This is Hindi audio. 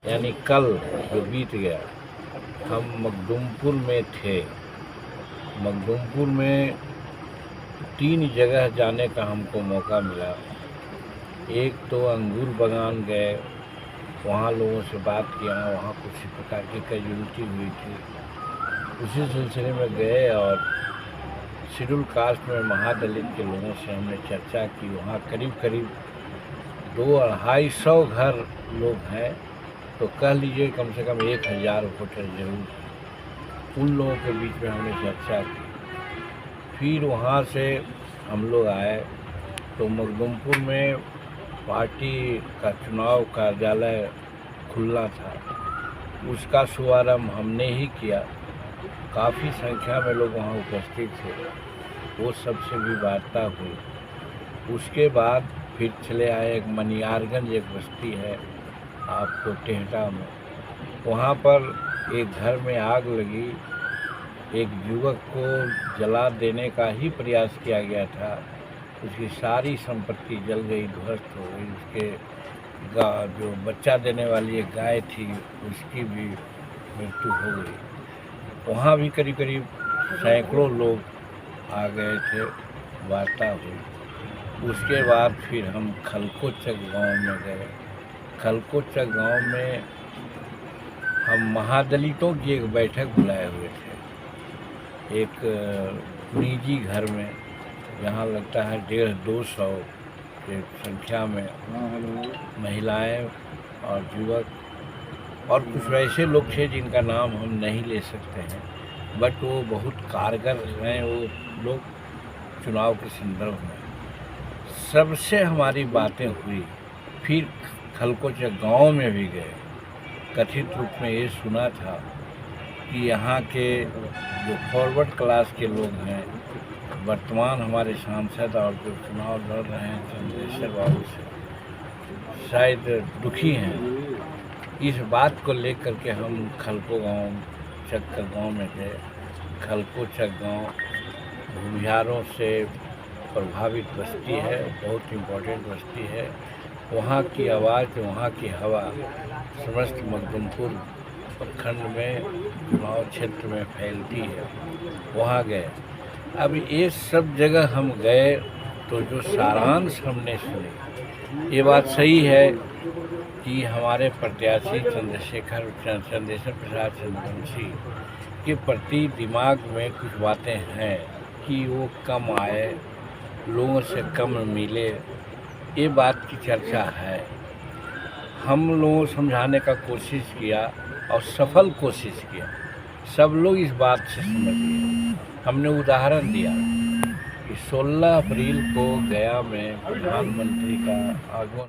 यानी कल जो बीत गया, हम मखदूमपुर में थे। मखदूमपुर में 3 जगह जाने का हमको मौका मिला। एक तो अंगूर बागान गए, वहाँ लोगों से बात किया, वहाँ कुछ प्रकार की कैजुअलिटी हुई थी, उसी सिलसिले में गए और शेड्यूल कास्ट में महादलित के लोगों से हमने चर्चा की। वहाँ करीब करीब 200-250 घर लोग हैं, तो कह लीजिए कम से कम 1000 वोटर जरूर हैं। उन लोगों के बीच में हमने चर्चा की। फिर वहाँ से हम लोग आए तो मखदूमपुर में पार्टी का चुनाव कार्यालय खुलना था, उसका शुभारंभ हमने ही किया। काफ़ी संख्या में लोग वहाँ उपस्थित थे, वो सबसे भी वार्ता हुई। उसके बाद फिर चले आए एक मनियारगंज, एक बस्ती है आपको टेहटा में, वहाँ पर एक घर में आग लगी। एक युवक को जला देने का ही प्रयास किया गया था, उसकी सारी संपत्ति जल गई, ध्वस्त हो गई। उसके जो बच्चा देने वाली एक गाय थी, उसकी भी मृत्यु हो गई। वहाँ भी करीब करीब सैकड़ों लोग आ गए थे, वार्ता हुई। उसके बाद फिर हम खलकोचक गांव में गए। खलकोचक गांव में हम महादलितों की एक बैठक बुलाए हुए थे, एक निजी घर में, जहाँ लगता है 150-200 के संख्या में महिलाएं और युवक और कुछ वैसे लोग थे जिनका नाम हम नहीं ले सकते हैं, बट वो बहुत कारगर हैं वो लोग चुनाव के संदर्भ में। सबसे हमारी बातें हुई। फिर खलकोचक गांव में भी गए। कथित रूप में ये सुना था कि यहाँ के जो फॉरवर्ड क्लास के लोग हैं, वर्तमान हमारे सांसद और जो चुनाव लड़ रहे हैं चंद्रशेखर बाबू से, शायद दुखी हैं। इस बात को लेकर के हम खलकोचक गांव में गए। खलकोचक गांव भूमिहारों से प्रभावित बस्ती है, बहुत इम्पोर्टेंट बस्ती है। वहाँ की आवाज़, वहाँ की हवा समस्त मखदूमपुर प्रखंड में, चुनाव क्षेत्र में फैलती है। वहाँ गए। अब ये सब जगह हम गए तो जो सारांश हमने सुने, ये बात सही है कि हमारे प्रत्याशी चंद्रशेखर प्रसाद चंद्रवंशी के प्रति दिमाग में कुछ बातें हैं कि वो कम आए, लोगों से कम मिले, ये बात की चर्चा है। हम लोगों समझाने का कोशिश किया और सफल कोशिश किया। सब लोग इस बात से समझ गए। हमने उदाहरण दिया कि 16 अप्रैल को गया में प्रधानमंत्री का आगमन